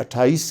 28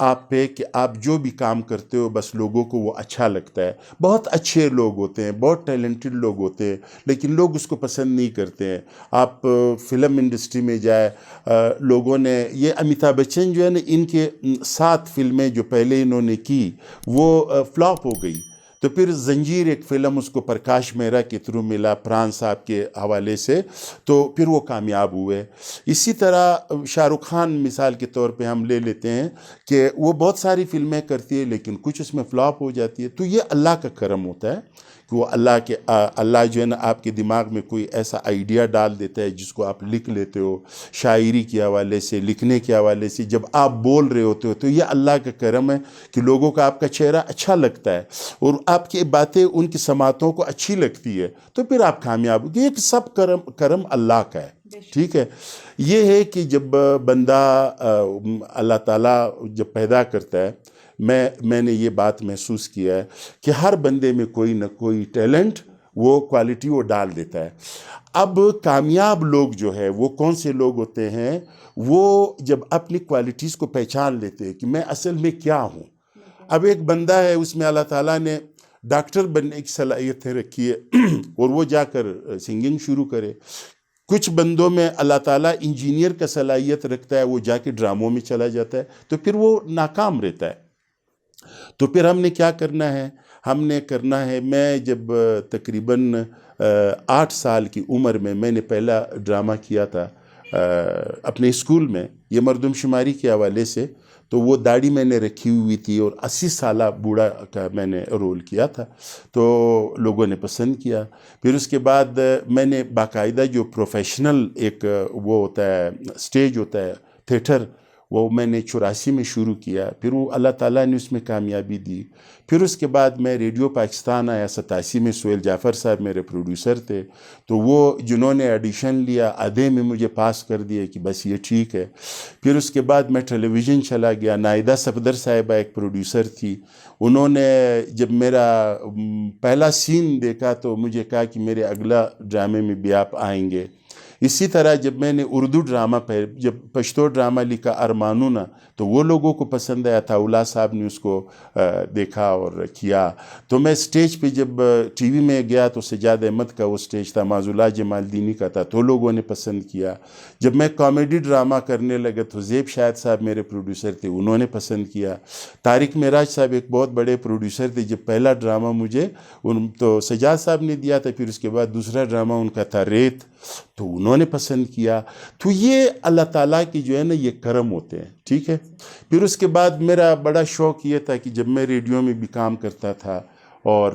آپ پہ کہ آپ جو بھی کام کرتے ہو بس لوگوں کو وہ اچھا لگتا ہے. بہت اچھے لوگ ہوتے ہیں, بہت ٹیلنٹڈ لوگ ہوتے ہیں, لیکن لوگ اس کو پسند نہیں کرتے ہیں. آپ فلم انڈسٹری میں جائے, لوگوں نے یہ امیتابھ بچن جو ہے نا, ان کے 7 فلمیں جو پہلے انہوں نے کی وہ فلاپ ہو گئی. تو پھر زنجیر ایک فلم اس کو پرکاش مہرا کے تھرو ملا پران صاحب کے حوالے سے, تو پھر وہ کامیاب ہوئے. اسی طرح شاہ رخ خان مثال کے طور پہ ہم لے لیتے ہیں کہ وہ بہت ساری فلمیں کرتی ہے لیکن کچھ اس میں فلاپ ہو جاتی ہے. تو یہ اللہ کا کرم ہوتا ہے کہ وہ اللہ جو ہے نا آپ کے دماغ میں کوئی ایسا آئیڈیا ڈال دیتا ہے جس کو آپ لکھ لیتے ہو, شاعری کے حوالے سے, لکھنے کے حوالے سے. جب آپ بول رہے ہوتے ہو تو یہ اللہ کا کرم ہے کہ لوگوں کا آپ کا چہرہ اچھا لگتا ہے اور آپ کی باتیں ان کی سماعتوں کو اچھی لگتی ہے, تو پھر آپ کامیاب ہو. یہ سب کرم اللہ کا ہے. ٹھیک ہے. یہ ہے کہ جب بندہ اللہ تعالیٰ جب پیدا کرتا ہے, میں نے یہ بات محسوس کیا ہے کہ ہر بندے میں کوئی نہ کوئی ٹیلنٹ, وہ کوالٹی وہ ڈال دیتا ہے. اب کامیاب لوگ جو ہے وہ کون سے لوگ ہوتے ہیں؟ وہ جب اپنی کوالٹیز کو پہچان لیتے ہیں کہ میں اصل میں کیا ہوں. اب ایک بندہ ہے اس میں اللہ تعالیٰ نے ڈاکٹر بننے کی صلاحیت رکھی ہے اور وہ جا کر سنگنگ شروع کرے. کچھ بندوں میں اللہ تعالیٰ انجینئر کا صلاحیت رکھتا ہے, وہ جا کے ڈراموں میں چلا جاتا ہے, تو پھر وہ ناکام رہتا ہے. تو پھر ہم نے کیا کرنا ہے؟ ہم نے کرنا ہے, میں جب تقریباً 8 سال کی عمر میں نے پہلا ڈرامہ کیا تھا اپنے اسکول میں, یہ مردم شماری کے حوالے سے. تو وہ داڑھی میں نے رکھی ہوئی تھی اور 80 سالہ بوڑھا کا میں نے رول کیا تھا, تو لوگوں نے پسند کیا. پھر اس کے بعد میں نے باقاعدہ جو پروفیشنل ایک وہ ہوتا ہے اسٹیج ہوتا ہے تھیٹر, وہ میں نے 84 میں شروع کیا. پھر وہ اللہ تعالیٰ نے اس میں کامیابی دی. پھر اس کے بعد میں ریڈیو پاکستان آیا 87 میں. سہیل جعفر صاحب میرے پروڈیوسر تھے, تو وہ جنہوں نے ایڈیشن لیا آدھے میں مجھے پاس کر دیا کہ بس یہ ٹھیک ہے. پھر اس کے بعد میں ٹیلی ویژن چلا گیا. نائدہ صفدر صاحبہ ایک پروڈیوسر تھی, انہوں نے جب میرا پہلا سین دیکھا تو مجھے کہا کہ میرے اگلا ڈرامے میں بھی آپ آئیں گے. اسی طرح جب میں نے اردو ڈرامہ جب پشتو ڈرامہ لکھا ارمانونا, تو وہ لوگوں کو پسند آیا تھا. اولا صاحب نے اس کو دیکھا اور کیا. تو میں سٹیج پہ جب ٹی وی میں گیا تو سجاد احمد کا وہ سٹیج تھا, معزولہ جمال دینی کا تھا, تو لوگوں نے پسند کیا. جب میں کامیڈی ڈرامہ کرنے لگا تو زیب شاہد صاحب میرے پروڈیوسر تھے, انہوں نے پسند کیا. طارق معراج صاحب ایک بہت بڑے پروڈیوسر تھے. جب پہلا ڈرامہ مجھے تو سجاد صاحب نے دیا تھا, پھر اس کے بعد دوسرا ڈرامہ ان کا تھا ریت, تو انہوں نے پسند کیا. تو یہ اللہ تعالیٰ کی جو ہے نا یہ کرم ہوتے ہیں. ٹھیک ہے. پھر اس کے بعد میرا بڑا شوق یہ تھا کہ جب میں ریڈیو میں بھی کام کرتا تھا اور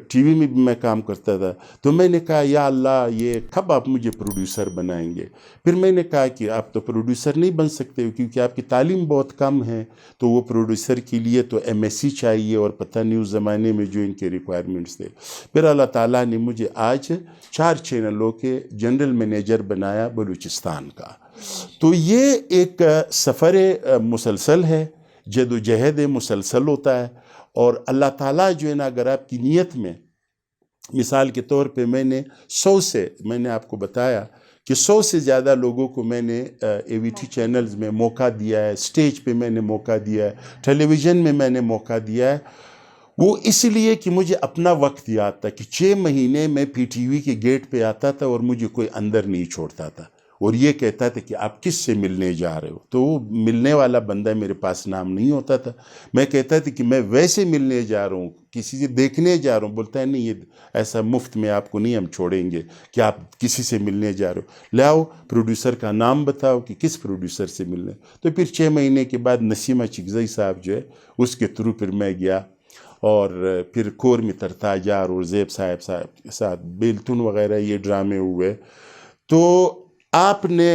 ٹی وی میں بھی میں کام کرتا تھا, تو میں نے کہا یا اللہ یہ کب آپ مجھے پروڈیوسر بنائیں گے؟ پھر میں نے کہا کہ آپ تو پروڈیوسر نہیں بن سکتے کیونکہ آپ کی تعلیم بہت کم ہے. تو وہ پروڈیوسر کے لیے تو MSc چاہیے اور پتہ نہیں اس زمانے میں جو ان کے ریکوائرمنٹس تھے. پھر اللہ تعالیٰ نے مجھے آج 4 چینلوں کے جنرل مینیجر بنایا بلوچستان کا. تو یہ ایک سفر مسلسل ہے, جد و جہد مسلسل ہوتا ہے. اور اللہ تعالیٰ جو ہے نا اگر آپ کی نیت میں, مثال کے طور پہ میں نے آپ کو بتایا کہ 100 سے زیادہ لوگوں کو میں نے AVT چینلز میں موقع دیا ہے, سٹیج پہ میں نے موقع دیا ہے, ٹیلی ویژن میں میں نے موقع دیا ہے. وہ اس لیے کہ مجھے اپنا وقت یاد تھا کہ 6 مہینے میں PTV کے گیٹ پہ آتا تھا اور مجھے کوئی اندر نہیں چھوڑتا تھا اور یہ کہتا تھا کہ آپ کس سے ملنے جا رہے ہو. تو وہ ملنے والا بندہ میرے پاس نام نہیں ہوتا تھا. میں کہتا تھا کہ میں ویسے ملنے جا رہا ہوں, کسی سے دیکھنے جا رہا ہوں. بولتا ہے نہیں, یہ ایسا مفت میں آپ کو نہیں ہم چھوڑیں گے کہ آپ کسی سے ملنے جا رہے ہو. لاؤ پروڈیوسر کا نام بتاؤ کہ کس پروڈیوسر سے ملنے. تو پھر 6 مہینے کے بعد نسیمہ چکزئی صاحب جو ہے اس کے تھرو پھر میں گیا, اور پھر کور میں ترتاجار اور زیب صاحب کے ساتھ بیلتون وغیرہ یہ ڈرامے ہوئے. تو آپ نے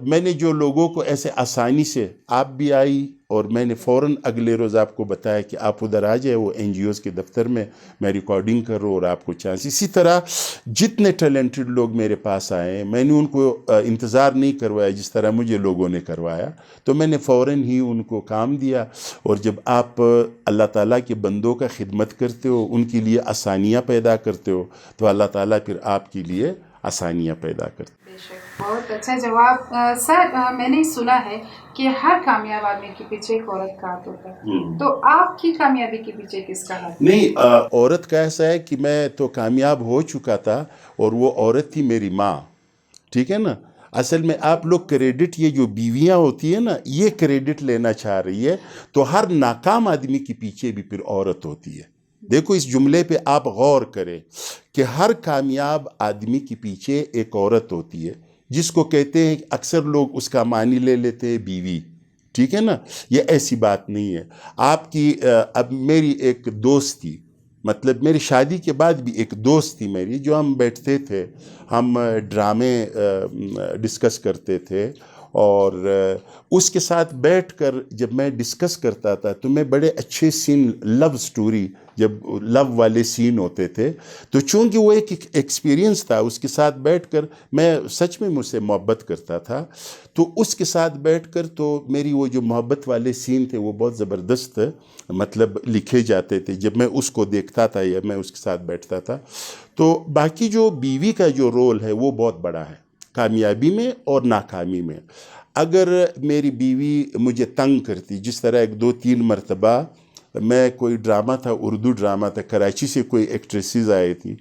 میں نے جو لوگوں کو ایسے آسانی سے, آپ بھی آئی اور میں نے فوراً اگلے روز آپ کو بتایا کہ آپ ادھر آ جائے وہ NGOs کے دفتر میں ریکارڈنگ کر رہا ہوں اور آپ کو چانس. اسی طرح جتنے ٹیلنٹڈ لوگ میرے پاس آئے میں نے ان کو انتظار نہیں کروایا جس طرح مجھے لوگوں نے کروایا. تو میں نے فوراً ہی ان کو کام دیا. اور جب آپ اللہ تعالیٰ کے بندوں کا خدمت کرتے ہو, ان کے لیے آسانیاں پیدا کرتے ہو, تو اللہ تعالیٰ پھر آپ کے لیے آسانیاں پیدا کرتی ہیں۔ بے شک، بہت اچھا جواب۔ سر، میں نے سنا ہے کہ ہر کامیاب آدمی کے پیچھے ایک عورت کا ہاتھ ہوتا ہے، تو آپ کی کامیابی کے پیچھے کس کا ہاتھ؟ نہیں، عورت کا ایسا ہے کہ میں تو کامیاب ہو چکا تھا اور وہ عورت تھی میری ماں، ٹھیک ہے نا۔ اصل میں آپ لوگ کریڈٹ، یہ جو بیویاں ہوتی ہیں نا، یہ کریڈٹ لینا چاہ رہی ہے، تو ہر ناکام آدمی کے پیچھے بھی پھر عورت ہوتی ہے۔ دیکھو اس جملے پہ آپ غور کریں کہ ہر کامیاب آدمی کے پیچھے ایک عورت ہوتی ہے، جس کو کہتے ہیں، اکثر لوگ اس کا معنی لے لیتے ہیں بیوی، ٹھیک ہے نا۔ یہ ایسی بات نہیں ہے۔ آپ کی اب میری ایک دوست تھی، مطلب میری شادی کے بعد بھی ایک دوست تھی میری، جو ہم بیٹھتے تھے، ہم ڈرامے ڈسکس کرتے تھے، اور اس کے ساتھ بیٹھ کر جب میں ڈسکس کرتا تھا تو میں بڑے اچھے سین، لو سٹوری، جب لو والے سین ہوتے تھے، تو چونکہ وہ ایک ایکسپیرینس تھا، اس کے ساتھ بیٹھ کر میں سچ میں مجھ سے محبت کرتا تھا، تو اس کے ساتھ بیٹھ کر تو میری وہ جو محبت والے سین تھے وہ بہت زبردست مطلب لکھے جاتے تھے جب میں اس کو دیکھتا تھا یا میں اس کے ساتھ بیٹھتا تھا۔ تو باقی جو بیوی کا جو رول ہے وہ بہت بڑا ہے کامیابی میں اور ناکامی میں۔ اگر میری بیوی مجھے تنگ کرتی، جس طرح ایک 2-3 مرتبہ میں کوئی ڈرامہ تھا، اردو ڈرامہ تھا، کراچی سے کوئی ایکٹریسز آئی تھی،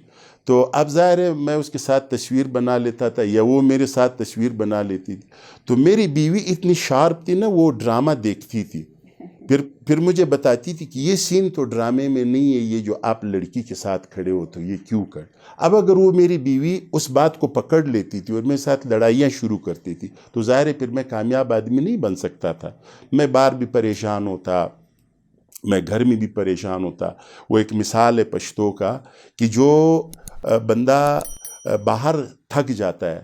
تو اب ظاہر ہے میں اس کے ساتھ تصویر بنا لیتا تھا یا وہ میرے ساتھ تصویر بنا لیتی تھی، تو میری بیوی اتنی شارپ تھی نا، وہ ڈرامہ دیکھتی تھی، پھر مجھے بتاتی تھی کہ یہ سین تو ڈرامے میں نہیں ہے، یہ جو آپ لڑکی کے ساتھ کھڑے ہو تو یہ کیوں کر۔ اب اگر وہ میری بیوی اس بات کو پکڑ لیتی تھی اور میرے ساتھ لڑائیاں شروع کرتی تھی تو ظاہر ہے پھر میں کامیاب آدمی نہیں بن سکتا تھا، میں باہر بھی پریشان ہوتا، میں گھر میں بھی پریشان ہوتا۔ وہ ایک مثال ہے پشتو کا کہ جو بندہ باہر تھک جاتا ہے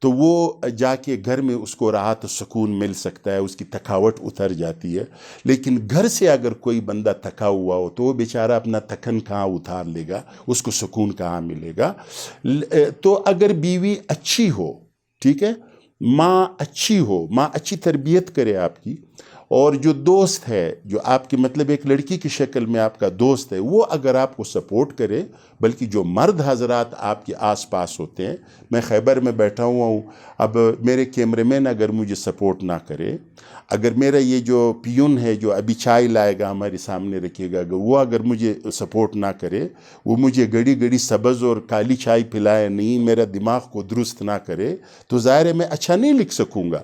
تو وہ جا کے گھر میں اس کو راحت و سکون مل سکتا ہے، اس کی تھکاوٹ اتر جاتی ہے، لیکن گھر سے اگر کوئی بندہ تھکا ہوا ہو تو وہ بیچارہ اپنا تھکن کہاں اتار لے گا، اس کو سکون کہاں ملے گا۔ تو اگر بیوی اچھی ہو، ٹھیک ہے، ماں اچھی ہو، ماں اچھی تربیت کرے آپ کی، اور جو دوست ہے، جو آپ کی مطلب ایک لڑکی کی شکل میں آپ کا دوست ہے، وہ اگر آپ کو سپورٹ کرے، بلکہ جو مرد حضرات آپ کے آس پاس ہوتے ہیں، میں خیبر میں بیٹھا ہوا ہوں، اب میرے کیمرے مین اگر مجھے سپورٹ نہ کرے، اگر میرا یہ جو پیون ہے جو ابھی چائے لائے گا ہمارے سامنے رکھے گا، وہ اگر مجھے سپورٹ نہ کرے، وہ مجھے گڑی گڑی سبز اور کالی چائے پلائے نہیں، میرا دماغ کو درست نہ کرے، تو ظاہر ہے میں اچھا نہیں لکھ سکوں گا۔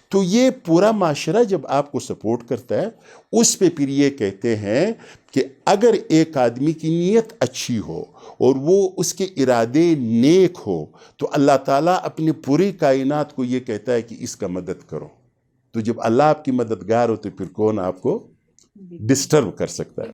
تو یہ پورا معاشرہ جب آپ کو سپورٹ کرتا ہے، اس پہ پھر یہ کہتے ہیں کہ اگر ایک آدمی کی نیت اچھی ہو اور وہ اس کے ارادے نیک ہو تو اللہ تعالیٰ اپنی پوری کائنات کو یہ کہتا ہے کہ اس کا مدد کرو۔ تو جب اللہ آپ کی مددگار ہو تو پھر کون آپ کو ڈسٹرب کر سکتا ہے؟